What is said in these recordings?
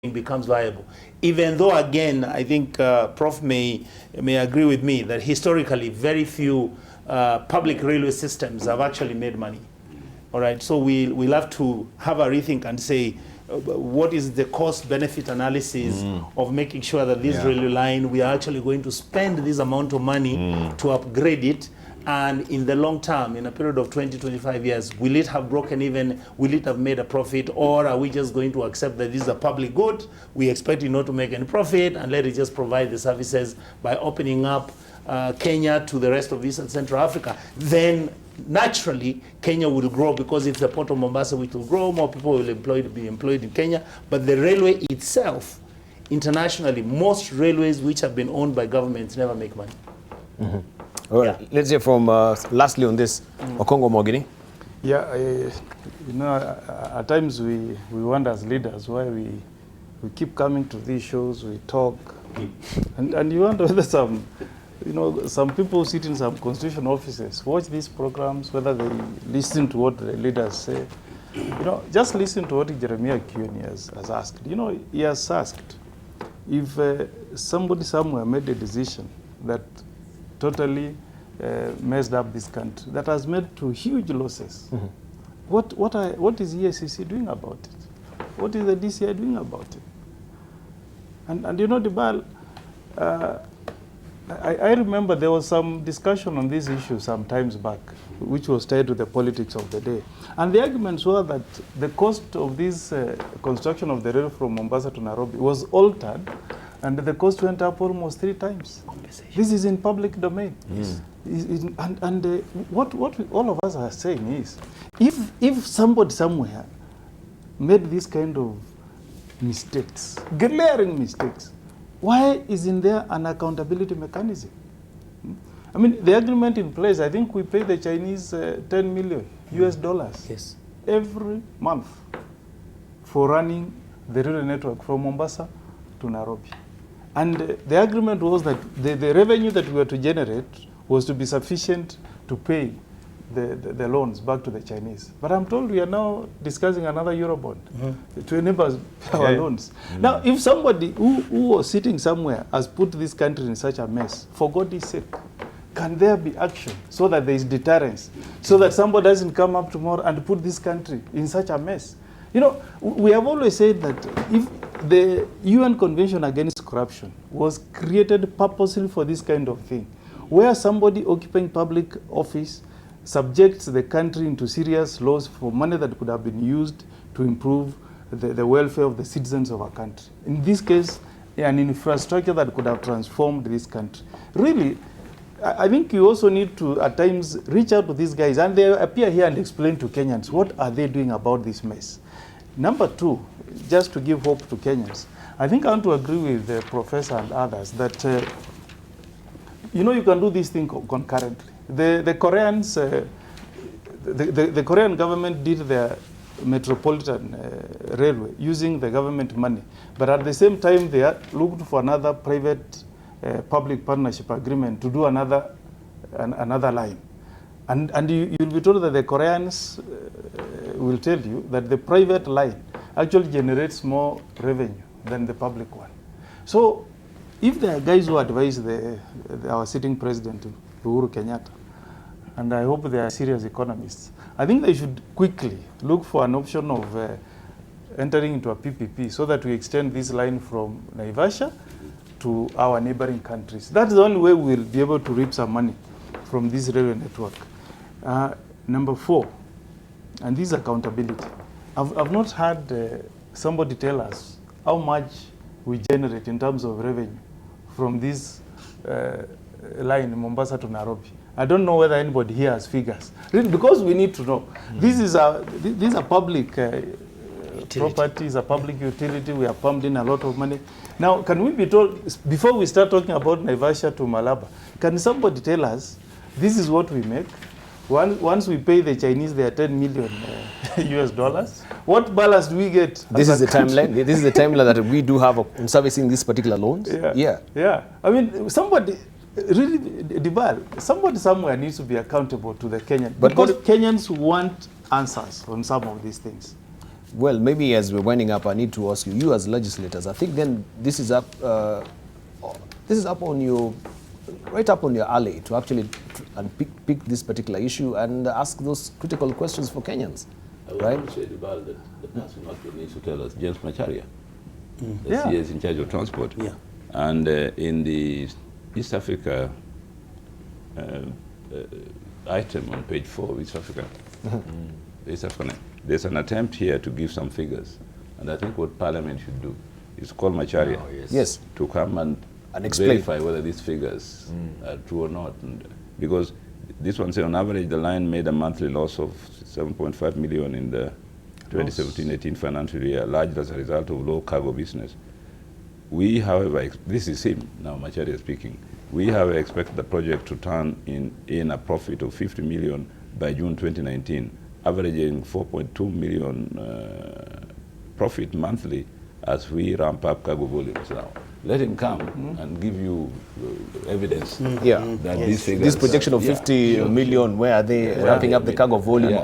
becomes viable. Even though, again, I think Prof may agree with me that historically very few public railway systems have actually made money. All right, so we'll have to have a rethink and say, what is the cost-benefit analysis of making sure that this railway line, we are actually going to spend this amount of money to upgrade it, and in the long term, in a period of 20-25 years, will it have broken even? Will it have made a profit? Or are we just going to accept that this is a public good? We expect it not to make any profit and let it just provide the services by opening up Kenya to the rest of East and Central Africa. Then naturally, Kenya will grow because it's the port of Mombasa which will grow. More people will be employed in Kenya. But the railway itself, internationally, most railways which have been owned by governments never make money. All right. Let's hear from, lastly on this, Okongo Mogini. Yeah, you know, at times we wonder as leaders why we keep coming to these shows, we talk, and you wonder whether some people sit in some constitution offices, watch these programs, whether they listen to what the leaders say. You know, just listen to what Jeremiah Kioni has asked. You know, he has asked if somebody somewhere made a decision that totally messed up this country, that has made to huge losses. What is EACC doing about it? What is the DCI doing about it? And you know, Debarl, I remember there was some discussion on this issue some times back, which was tied to the politics of the day. And the arguments were that the cost of this construction of the rail from Mombasa to Nairobi was altered, and the cost went up almost 3 times. This is in public domain. What all of us are saying is, if somebody somewhere made this kind of mistakes, glaring mistakes, why isn't there an accountability mechanism? I mean, the agreement in place, I think we pay the Chinese $10 million US every month for running the rail network from Mombasa to Nairobi. And the agreement was that the revenue that we were to generate was to be sufficient to pay the loans back to the Chinese. But I'm told we are now discussing another Eurobond to enable our loans. Now, if somebody who was sitting somewhere has put this country in such a mess, for God's sake, can there be action so that there is deterrence, so that somebody doesn't come up tomorrow and put this country in such a mess? You know, we have always said that if the UN Convention Against Corruption was created purposely for this kind of thing, where somebody occupying public office subjects the country into serious loss for money that could have been used to improve the welfare of the citizens of our country. In this case, an infrastructure that could have transformed this country. Really, I think you also need to, at times, reach out to these guys, and they appear here and explain to Kenyans what are they doing about this mess. Number 2, just to give hope to Kenyans, I think I want to agree with the professor and others that, you know, you can do this thing concurrently. The Koreans, the Korean government did their metropolitan railway using the government money, but at the same time they looked for another private public partnership agreement to do another line. And you'll be told that the Koreans will tell you that the private line actually generates more revenue than the public one. So if there are guys who advise our sitting president, Uhuru Kenyatta, and I hope they are serious economists, I think they should quickly look for an option of entering into a PPP so that we extend this line from Naivasha to our neighboring countries. That's the only way we'll be able to reap some money from this railway network. Number 4, and this is accountability. I've not had somebody tell us how much we generate in terms of revenue from this line Mombasa to Nairobi. I don't know whether anybody here has figures. Really, because we need to know. These are public properties, a public utility. We have pumped in a lot of money. Now, can we be told, before we start talking about Naivasha to Malaba, can somebody tell us, this is what we make? Once we pay the Chinese their $10 million US, what balance do we get? This is the timeline. This is the timeline that we do have on servicing these particular loans. Yeah. I mean, somebody, really, Debarl, somebody somewhere needs to be accountable to the Kenyans. Because Kenyans want answers on some of these things. Well, maybe as we're winding up, I need to ask you, you as legislators, I think then this is up on your, right up on your alley to actually pick this particular issue and ask those critical questions for Kenyans, right? I would say, Debarl, that the person who actually needs to tell us, James Macharia, the Yeah. CS in charge of transport. Yeah. And in the East Africa item on page 4 of East Africa, East Africa, there's an attempt here to give some figures. And I think what Parliament should do is call Macharia Yes. to come and explain. verify whether these figures are true or not. And because this one said on average the line made a monthly loss of 7.5 million in the 2017-18 financial year, largely as a result of low cargo business. We, however, this is him, now Macharia speaking, we have expected the project to turn in a profit of 50 million by June 2019, averaging 4.2 million profit monthly as we ramp up cargo volumes now. Let him come and give you evidence that these figures... This projection of 50 million, where are they ramping up the cargo volume?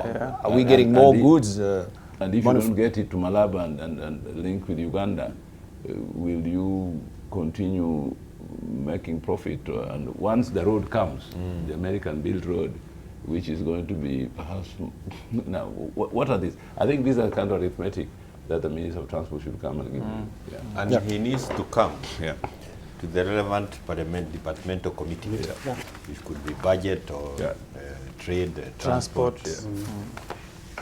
Are we getting more goods? And if you don't get it to Malaba and link with Uganda, will you continue making profit? And once the road comes, the American-built road, which is going to be perhaps... Now, what are these? I think these are kind of arithmetic that the Minister of Transport should come and give you. Yeah. And he needs to come to the relevant departmental committee, which could be budget or trade, transport.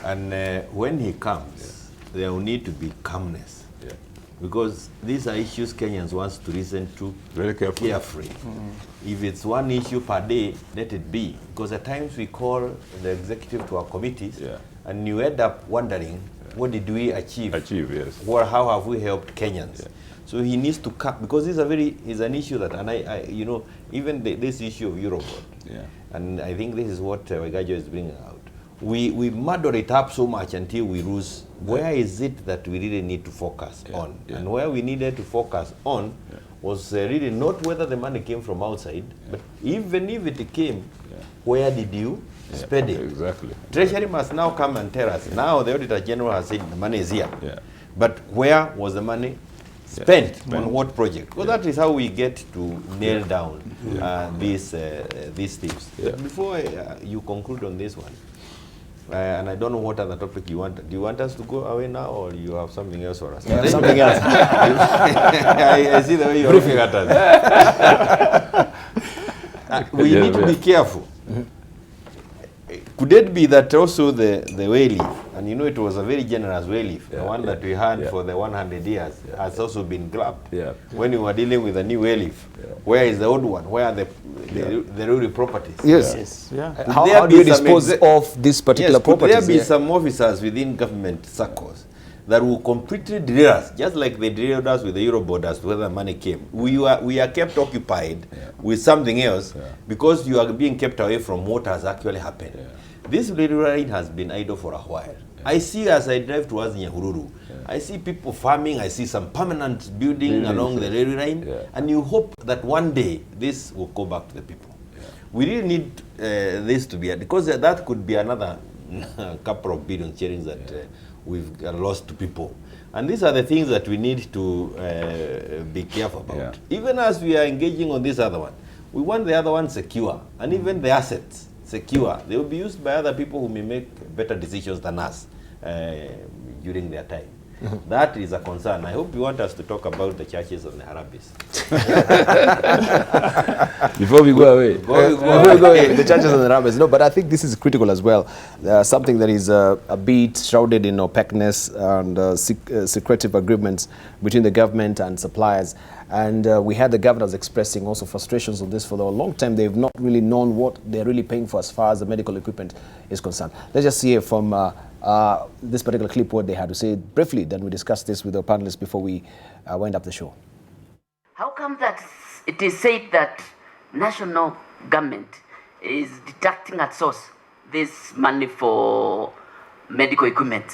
And when he comes, there will need to be calmness. Because these are issues Kenyans wants to listen to very carefully. If it's one issue per day, let it be. Because at times we call the executive to our committees, and you end up wondering, what did we achieve? Or how have we helped Kenyans? So he needs to come, because this is an issue that, and I you know, even this issue of Eurobond, and I think this is what Wagajo is bringing out. We muddle it up so much until we lose. Where is it that we really need to focus on? And where we needed to focus on was really not whether the money came from outside, but even if it came, where did you spend it? Exactly. Treasury must now come and tell us. Now the Auditor General has said the money is here. But where was the money spent on what project? Because that is how we get to nail down these things. Before you conclude on this one, and I don't know what other topic you want. Do you want us to go away now, or you have something else for us? Something else. I see the way you're looking at us. We need to be careful. Could it be that also the way leave, and you know it was a very generous way leave, the one that we had for the 100 years, has also been grabbed. When you were dealing with a new way leave, where is the old one? Where are the real properties? Yes. How do you dispose of this particular properties? Could there be some officers within government circles that will completely derail us, just like they derailed us with the Eurobond as to where the money came? We are kept occupied with something else because you are being kept away from what has actually happened. This railway line has been idle for a while. I see as I drive towards Nyahururu, I see people farming, I see some permanent building along the railway line, and you hope that one day this will go back to the people. We really need this to be, because that could be another couple of billion shillings that we've lost to people. And these are the things that we need to be careful about. Even as we are engaging on this other one, we want the other one secure, and even the assets secure. They will be used by other people who may make better decisions than us during their time. That is a concern. I hope you want us to talk about the churches and the Harabis. Before we go away. The churches and the Harabis. No, but I think this is critical as well. Something that is a bit shrouded in opaqueness and secretive agreements between the government and suppliers. And we had the governors expressing also frustrations on this for a long time. They've not really known what they're really paying for as far as the medical equipment is concerned. Let's just hear from this particular clip what they had to say briefly. Then we discuss this with our panelists before we wind up the show. How come that it is said that national government is deducting at source this money for medical equipment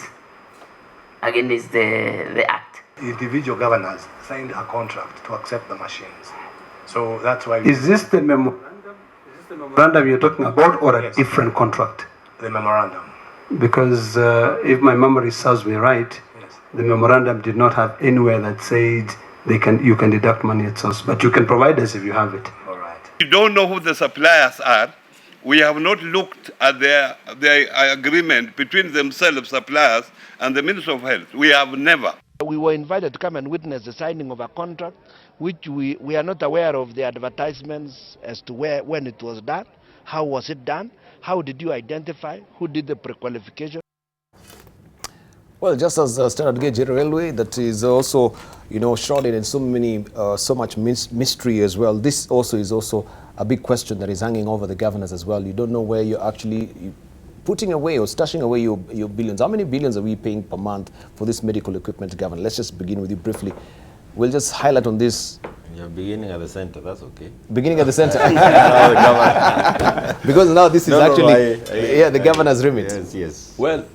against the act? Individual governors signed a contract to accept the machines. So that's why... Is this the memorandum you're talking about, or a different contract? The memorandum. because if my memory serves me right, the memorandum did not have anywhere that said you can deduct money at source, but you can provide us if you have it. All right. We don't know who the suppliers are. We have not looked at their agreement between themselves, suppliers, and the Ministry of Health. We have never. We were invited to come and witness the signing of a contract, which we are not aware of the advertisements as to when it was done, how was it done, how did you identify, who did the pre-qualification. Well, just as standard gauge railway, that is also, shrouded in so much mystery as well. This also is a big question that is hanging over the governors as well. You don't know where you're actually putting away or stashing away your billions. How many billions are we paying per month for this medical equipment, Governor? Let's just begin with you briefly. We'll just highlight on this. You're beginning at the center, that's okay. Beginning at the center. Because now this is the governor's remit. Yes. Well,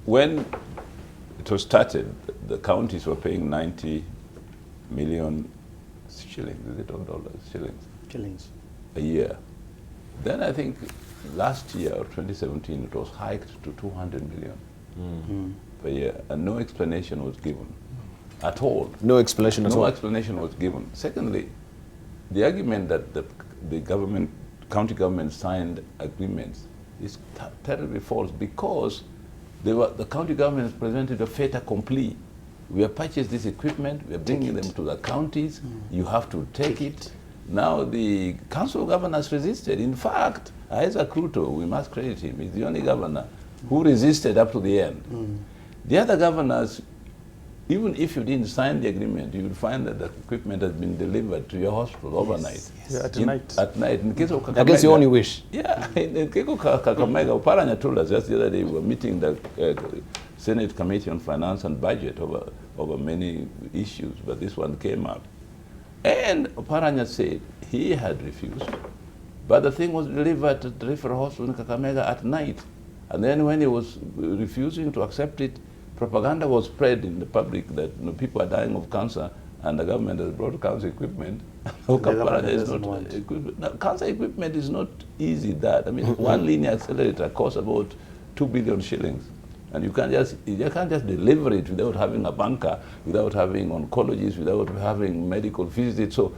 when it was started, the counties were paying 90 million shillings, is it or dollars? Shillings. A year. Then I think last year, or 2017, it was hiked to 200 million per year, and no explanation was given at all. No explanation at all? No explanation was given. Secondly, the argument that the county government signed agreements is terribly false, because the county government presented a fait accompli. We have purchased this equipment, we are bringing them to the counties, you have to take it. Now the Council of Governors resisted. In fact, Isaac Ruto, we must credit him, he's the only governor who resisted up to the end. The other governors, even if you didn't sign the agreement, you would find that the equipment has been delivered to your hospital overnight. Yeah, at night. At night. In case of Kakamega, I guess you only wish. Yeah, in case of Kakamega, Oparanya told us just the other day, we were meeting the Senate Committee on Finance and Budget over many issues, but this one came up. And Oparanya said he had refused, but the thing was delivered at the referral hospital in Kakamega at night. And then when he was refusing to accept it, propaganda was spread in the public that people are dying of cancer and the government has brought cancer equipment. Cancer equipment is not easy that. I mean, one linear accelerator costs about 2 billion shillings. And you can't just deliver it without having a banker, without having oncologists, without having medical visits. So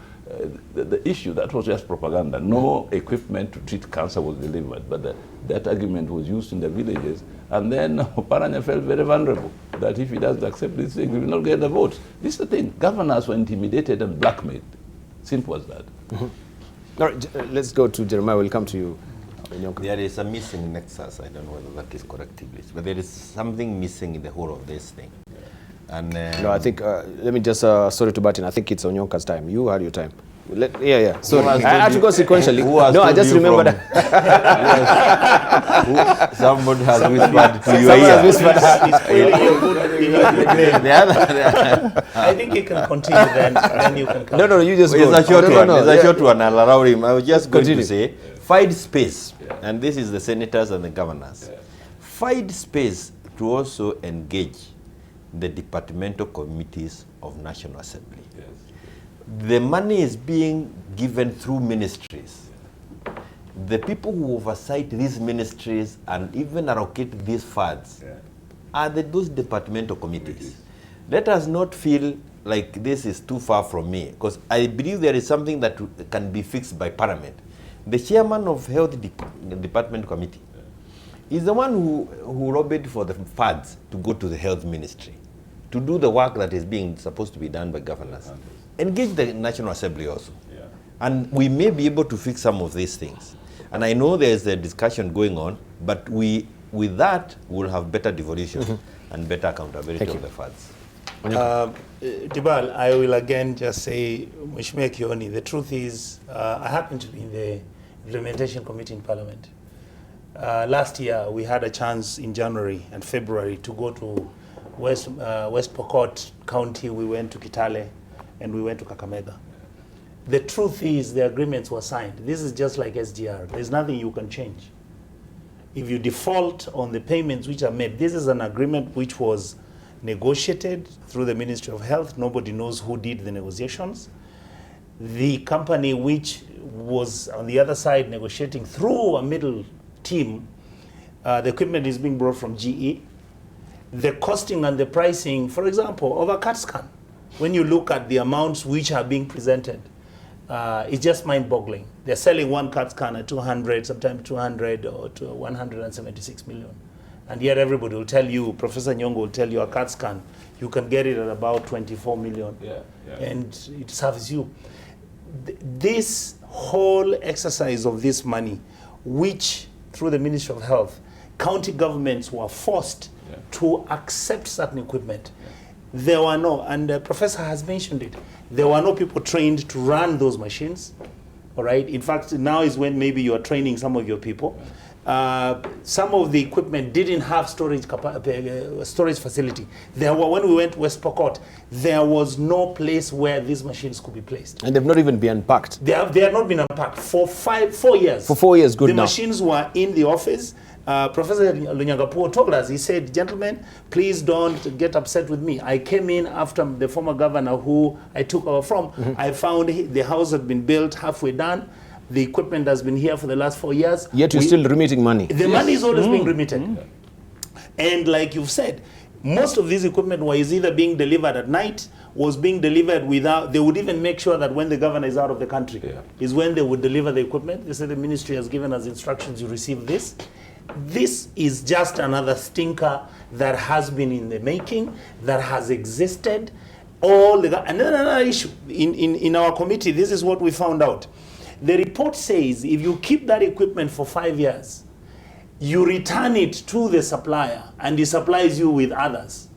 the issue, that was just propaganda. No equipment to treat cancer was delivered, but that argument was used in the villages. And then Oparanya felt very vulnerable, that if he doesn't accept this thing, he will not get the votes. This is the thing. Governors were intimidated and blackmailed. Simple as that. All right, let's go to Jeremiah. We'll come to you. There is a missing nexus. I don't know whether that is correct English, but there is something missing in the whole of this thing. And no, I think, let me just, sorry to Martin, I think it's Onyonka's time. You had your time. Yeah. Sorry, I have to go sequentially. No, I just remember that. Somebody has whispered to your ear. I think you can continue then you can come. No, you just go. It's a short one. It's a short one. I'll allow him. I was just going to say, find space, and this is the senators and the governors. Find space to also engage the departmental committees of National Assembly. Yes. The money is being given through ministries. The people who oversight these ministries and even allocate these funds are those departmental committees. Let us not feel like this is too far from me, because I believe there is something that can be fixed by Parliament. The chairman of Health Department Committee is the one who lobbied for the funds to go to the Health Ministry, to do the work that is supposed to be done by governors. Engage the National Assembly also. Yeah. And we may be able to fix some of these things. And I know there's a discussion going on, but with that, we'll have better devolution and better accountability of the funds. Debarl, I will again just say, Mheshimiwa Kioni, the truth is, I happen to be in the Implementation Committee in Parliament. Last year, we had a chance in January and February to go to West Pokot County. We went to Kitale, and we went to Kakamega. The truth is, the agreements were signed. This is just like SGR. There's nothing you can change. If you default on the payments which are made, this is an agreement which was negotiated through the Ministry of Health. Nobody knows who did the negotiations. The company which was on the other side negotiating through a middle team The equipment is being brought from GE. The costing and the pricing, for example, of a CAT scan, when you look at the amounts which are being presented, it's just mind-boggling. They're selling one CAT scan at 200, sometimes 200 or to 176 million. And yet everybody will tell you, Professor Nyong'o will tell you a CAT scan, you can get it at about 24 million. And it serves you. This whole exercise of this money, which through the Ministry of Health, county governments were forced to accept certain equipment. There were no, and the professor has mentioned it, there were no people trained to run those machines, all right? In fact, now is when maybe you are training some of your people. Some of the equipment didn't have storage facility. There were, when we went to West Pokot, there was no place where these machines could be placed. And they've not even been unpacked. They have not been unpacked for 4 years. For 4 years, good The now. machines were in the office. Professor Lunyagapuo told us, he said, gentlemen, please don't get upset with me. I came in after the former governor who I took over from. I found the house had been built halfway done. The equipment has been here for the last 4 years. Yet you're still remitting money. The money is always being remitted. And like you've said, most of this equipment was either being delivered at night, was being delivered without, they would even make sure that when the governor is out of the country, is when they would deliver the equipment. They said the ministry has given us instructions to receive this. This is just another stinker that has been in the making, that has existed. Another issue, in our committee, this is what we found out. The report says if you keep that equipment for 5 years, you return it to the supplier and he supplies you with others.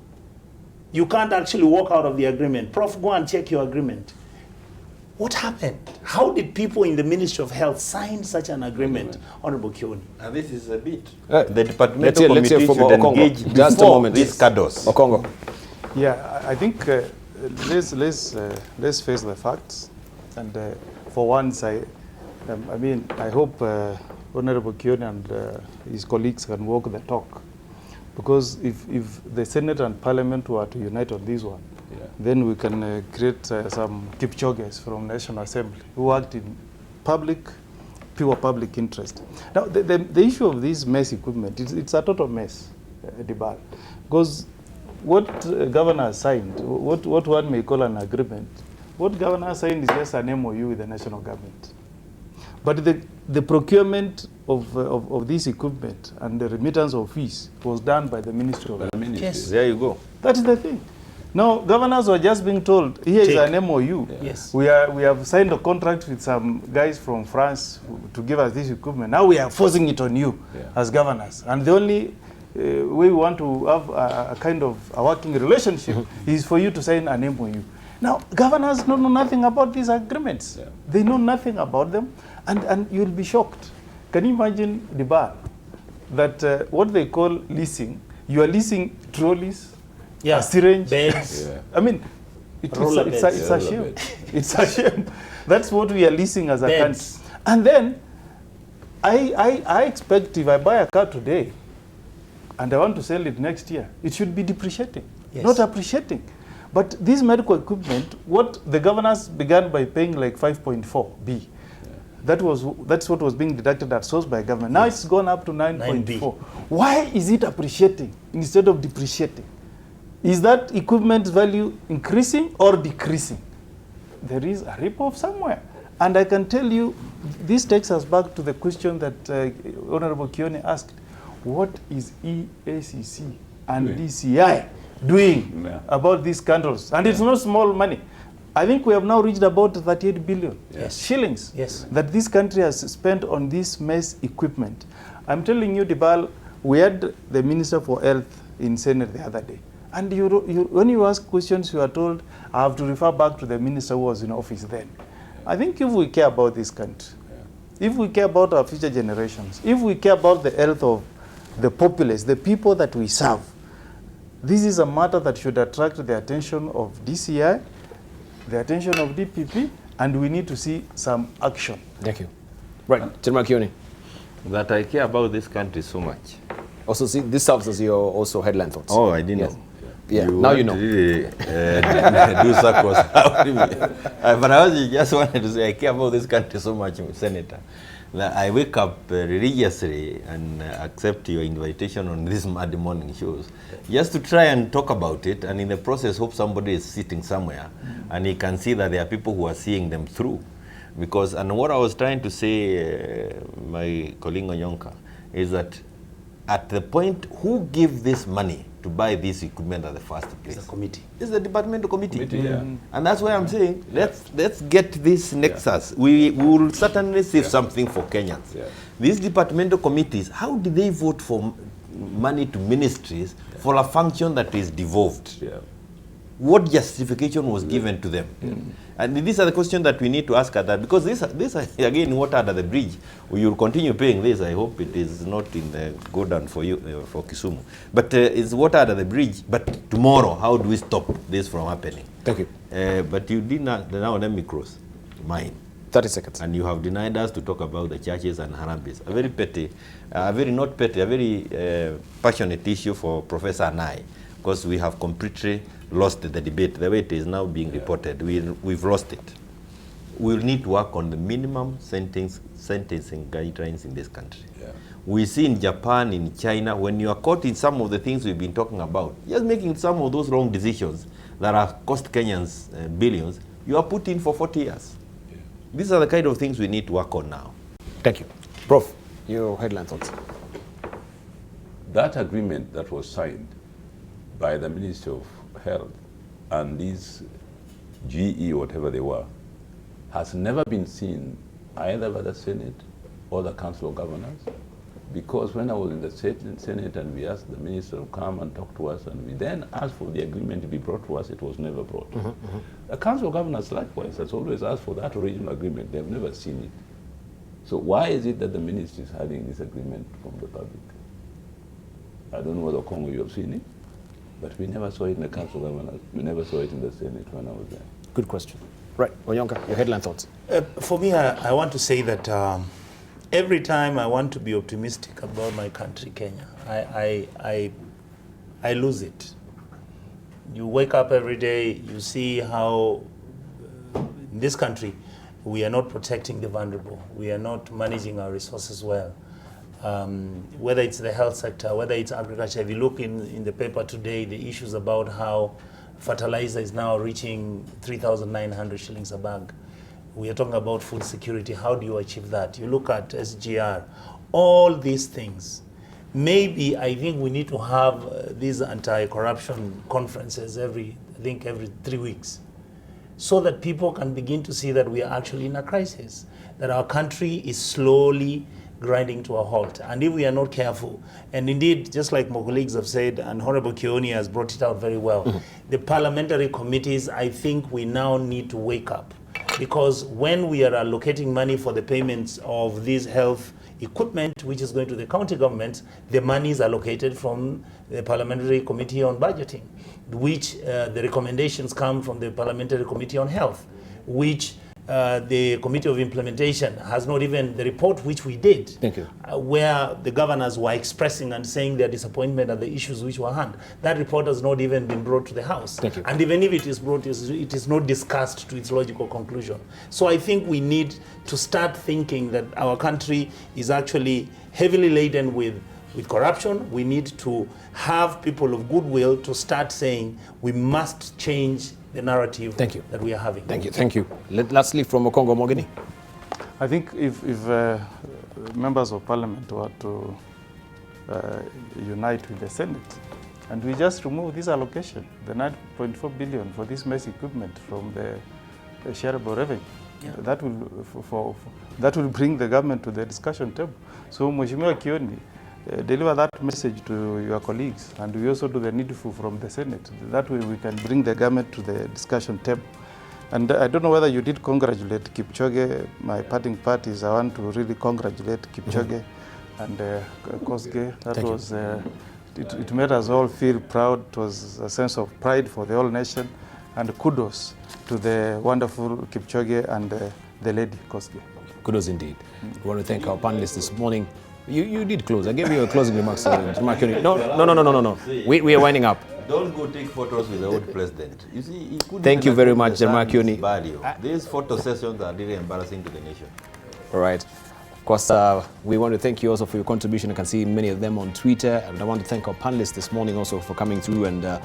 You can't actually walk out of the agreement. Prof, go and check your agreement. What happened? How did people in the Ministry of Health sign such an agreement, Honorable Kioni? And this is a bit. The departmental let's hear committee from should Okongo. engage Just a before moment. these cadres. Okongo. Yeah, I think let's face the facts. And for once, I hope Honorable Kioni and his colleagues can walk the talk. Because if the Senate and Parliament were to unite on this one, then we can create some Kipchoges from National Assembly who act in pure public interest. Now, the issue of this mess equipment, it's a total mess, Debarl. Because what governor signed, what one may call an agreement, what governor signed is just an MOU with the national government. But the procurement of this equipment and the remittance of fees was done by the Ministry of Health. Yes. There you go. That is the thing. Now, governors were just being told, here is an MOU. Yes. We have signed a contract with some guys from France to give us this equipment. Now we are forcing it on you as governors. And the only way we want to have a kind of a working relationship is for you to sign an MOU. Now, governors know nothing about these agreements. They know nothing about them, and you'll be shocked. Can you imagine, Debarl, that what they call leasing, you are leasing trolleys, a syringe, beds. I mean, it's a shame. It's a shame. That's what we are leasing as a country. And then, I expect if I buy a car today, and I want to sell it next year, it should be depreciating, not appreciating. But this medical equipment, what the governors began by paying like 5.4B. That's what was being deducted at source by government. Now it's gone up to 9.4. Why is it appreciating instead of depreciating? Is that equipment value increasing or decreasing? There is a rip-off somewhere. And I can tell you, this takes us back to the question that Honorable Kioni asked. What is EACC and DCI doing about these scandals? And it's not small money. I think we have now reached about 38 billion shillings that this country has spent on this mess equipment. I'm telling you, Debarl, we had the Minister for Health in Senate the other day. And when you ask questions, you are told, I have to refer back to the minister who was in office then. I think if we care about this country, if we care about our future generations, if we care about the health of the populace, the people that we serve, this is a matter that should attract the attention of DCI, the attention of DPP, and we need to see some action. Thank you. Right, General Kioni. That I care about this country so much. Also, see, this serves as your also headline thoughts. Oh, I didn't know. Yeah, now you know. Really, do circles. But I just wanted to say I care about this country so much, Senator, I wake up religiously and accept your invitation on these Monday morning shows, just to try and talk about it, and in the process hope somebody is sitting somewhere and he can see that there are people who are seeing them through. Because, and what I was trying to say, my colleague Onyonka, is that at the point, who give this money to buy this equipment at the first place? It's a committee. It's the departmental committee. Yeah. And that's why I'm saying, let's get this nexus. We will certainly save something for Kenyans. Yeah. These departmental committees, how do they vote for money to ministries for a function that is devolved? Yeah. What justification was given to them? And these are the questions that we need to ask at that, because this again, water under the bridge. We will continue paying this. I hope it is not in the go down for you, for Kisumu. But it's water under the bridge. But tomorrow, how do we stop this from happening? Thank you. But you did not, now let me cross mine. 30 seconds. And you have denied us to talk about the churches and Harambes. A very petty, a very not petty, a very passionate issue for Professor and I, because we have completely lost the debate. The way it is now being reported, we've lost it. We'll need to work on the minimum sentencing guidelines in this country. Yeah. We see in Japan, in China, when you are caught in some of the things we've been talking about, just making some of those wrong decisions that have cost Kenyans billions, you are put in for 40 years. Yeah. These are the kind of things we need to work on now. Thank you. Prof, your headline thoughts. That agreement that was signed by the Ministry of Health and these GE, whatever they were, has never been seen either by the Senate or the Council of Governors, because when I was in the Senate and we asked the minister to come and talk to us, and we then asked for the agreement to be brought to us, it was never brought. The Council of Governors likewise has always asked for that original agreement. They've never seen it. So why is it that the ministry is hiding this agreement from the public? I don't know whether Congo you have seen it, but we never saw it in the Council of Governors. We never saw it in the Senate when I was there. Good question. Right, Onyonka, your headline thoughts. For me, I want to say that every time I want to be optimistic about my country, Kenya, I lose it. You wake up every day, you see how in this country we are not protecting the vulnerable. We are not managing our resources well. Whether it's the health sector, whether it's agriculture. If you look in the paper today, the issues about how fertilizer is now reaching 3,900 shillings a bag. We are talking about food security. How do you achieve that? You look at SGR, all these things. Maybe I think we need to have these anti-corruption conferences every 3 weeks, so that people can begin to see that we are actually in a crisis, that our country is slowly grinding to a halt. And if we are not careful, and indeed, just like my colleagues have said, and Honorable Kioni has brought it out very well, the parliamentary committees, I think we now need to wake up. Because when we are allocating money for the payments of this health equipment, which is going to the county governments, the money is allocated from the Parliamentary Committee on Budgeting, which the recommendations come from the Parliamentary Committee on Health, which the Committee of Implementation has not even the report which we did. Thank you. Where the governors were expressing and saying their disappointment at the issues which were handled. That report has not even been brought to the House. Thank you. And even if it is brought, it is not discussed to its logical conclusion. So I think we need to start thinking that our country is actually heavily laden with corruption. We need to have people of goodwill to start saying we must change the narrative that we are having. Thank you. Thank you. Lastly, from Okongo Mogeni. I think if members of parliament were to unite with the Senate, and we just remove this allocation, the 9.4 billion for this mess equipment from the shareable revenue, that will bring the government to the discussion table. So, Mheshimiwa Kioni, deliver that message to your colleagues, and we also do the needful from the Senate. That way we can bring the government to the discussion table. And I don't know whether you did congratulate Kipchoge. My parting parties, I want to really congratulate Kipchoge and Kosgei. That was, it made us all feel proud. It was a sense of pride for the whole nation. And kudos to the wonderful Kipchoge and the lady Kosgei. Kudos indeed. We want to thank our panelists this morning. You did close. I gave you a closing remarks. No. We are winding up. Don't go take photos with the old president. You see, he couldn't. Thank you very much, Jeremiah Kioni. These photo sessions are really embarrassing to the nation. All right. course, we want to thank you also for your contribution. I can see many of them on Twitter. And I want to thank our panelists this morning also for coming through and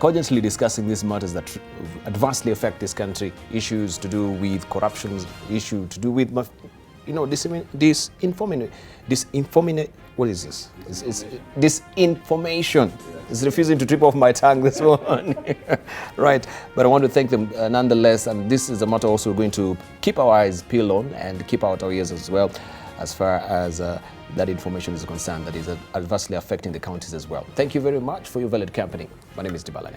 cogently discussing these matters that adversely affect this country. Issues to do with corruption, issue to do with, what is this? Disinformation. It's refusing to trip off my tongue this morning. Right, but I want to thank them nonetheless, and this is a matter also we're going to keep our eyes peeled on and keep out our ears as well, as far as that information is concerned that is adversely affecting the counties as well. Thank you very much for your valid company. My name is Debarl.